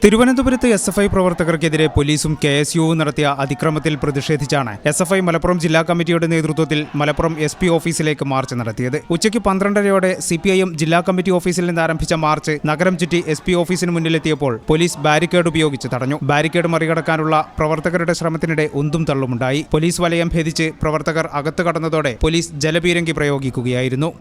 തിരുവനന്തപുരത്ത് SFI പ്രവർത്തകർക്കെതിരെ പോലീസും KSUവും നടത്തിയ അതിക്രമത്തിൽ പ്രതിഷേധിച്ചാണ് SFI മലപ്പുറം ജില്ലാ കമ്മിറ്റിയുടെ നേതൃത്വത്തിൽ മലപ്പുറം SP ഓഫീസിലേക്ക് മാർച്ച് നടത്തിയത്. ഉച്ചയ്ക്ക് 12:30 CPIM ജില്ലാ കമ്മിറ്റി ഓഫീസിൽ നിന്ന് ആരംഭിച്ച മാർച്ച് നഗരം ചുറ്റി SP ഓഫീസിന് മുന്നിലെത്തിയപ്പോൾ പോലീസ് ബാരിക്കേഡ് ഉപയോഗിച്ച് തടഞ്ഞു. ബാരിക്കേഡ് മറികടക്കാനുള്ള പ്രവർത്തകരുടെ ശ്രമത്തിനിടെ ഉന്തും തള്ളുമുണ്ടായി. പോലീസ് വലയം ഭേദിച്ച് പ്രവർത്തകർ അകത്ത് കടന്നതോടെ പോലീസ് ജലപീരങ്കി പ്രയോഗിക്കുകയായിരുന്നു.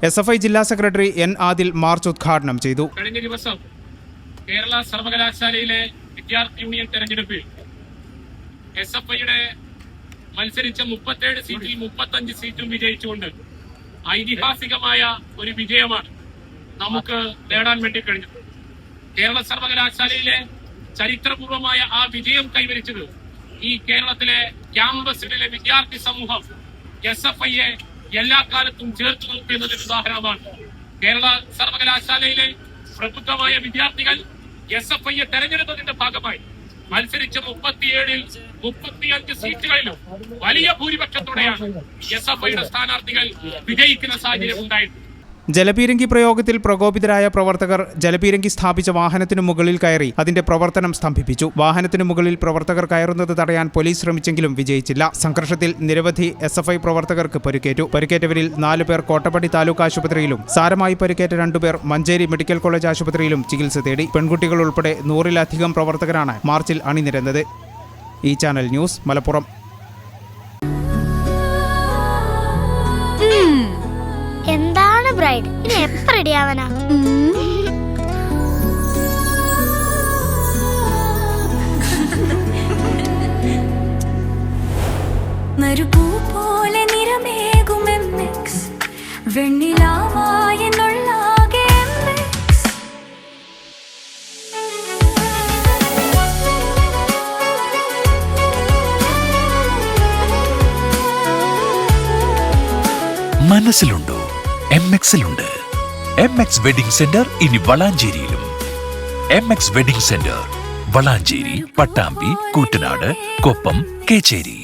SFI ജില്ലാ സെക്രട്ടറി N. ആദിൽ മാർച്ച് ഉദ്ഘാടനം ചെയ്തു. കഴിഞ്ഞ ദിവസം കേരള സർവകലാശാലയിലെ വിദ്യാർത്ഥി യൂണിയൻ തെരഞ്ഞെടുപ്പിൽ SFIയുടെ മത്സരിച്ച 37 സീറ്റിൽ 35 സീറ്റും വിജയിച്ചുകൊണ്ട് ഐതിഹാസികമായ ഒരു വിജയമാണ് നമുക്ക് നേടാൻ വേണ്ടി കഴിഞ്ഞത്. കേരള സർവകലാശാലയിലെ ചരിത്രപൂർവമായ ആ വിജയം കൈവരിച്ചത് ഈ കേരളത്തിലെ ക്യാമ്പസിലെ വിദ്യാർത്ഥി സമൂഹം SFIയെ എല്ലാ കാലത്തും ചേർത്ത് നിർത്തുന്നതിന് ഉദാഹരണമാണ്. കേരള സർവകലാശാലയിലെ പ്രബുദ്ധമായ വിദ്യാർത്ഥികൾ SFIയെ തെരഞ്ഞെടുത്തതിന്റെ ഭാഗമായി മത്സരിച്ച 37-ൽ 35 സീറ്റുകളിലും വലിയ ഭൂരിപക്ഷത്തോടെയാണ് SFIയുടെ സ്ഥാനാർത്ഥികൾ വിജയിക്കുന്ന സാഹചര്യം ഉണ്ടായിരുന്നു. ജലപീരങ്കി പ്രയോഗത്തിൽ പ്രകോപിതരായ പ്രവർത്തകർ ജലപീരങ്കി സ്ഥാപിച്ച വാഹനത്തിനു മുകളിൽ കയറി അതിന്റെ പ്രവർത്തനം സ്തംഭിപ്പിച്ചു. വാഹനത്തിനു മുകളിൽ പ്രവർത്തകർ കയറുന്നത് തടയാൻ പോലീസ് ശ്രമിച്ചെങ്കിലും വിജയിച്ചില്ല. സംഘർഷത്തിൽ നിരവധി SFI പ്രവർത്തകർക്ക് പരിക്കേറ്റു. പരിക്കേറ്റവരിൽ 4 പേർ കോട്ടപ്പടി താലൂക്ക് ആശുപത്രിയിലും സാരമായി പരിക്കേറ്റ 2 പേർ മഞ്ചേരി മെഡിക്കൽ കോളേജ് ആശുപത്രിയിലും ചികിത്സ തേടി. പെൺകുട്ടികൾ ഉൾപ്പെടെ 100-ലധികം പ്രവർത്തകരാണ് മാർച്ചിൽ അണിനിരന്നത്. ഈ ചാനൽ ന്യൂസ് മലപ്പുറം. എന്താണ് ബ്രൈഡ് ഇനി എപ്പോ റെഡി ആവാനാ? മരുപൂ പോലെ നിറമേകും MX വെണ്ണിലാവായ നുള്ളാകെ MX മനസ്സിലുണ്ടോ? MX-ലുണ്ട്. MX വെഡിംഗ് സെന്റർ ഇനി വളാഞ്ചേരിയിലും. MX wedding centre Valanchery, Pattambi, Koottanad, Koppam, Kecheri.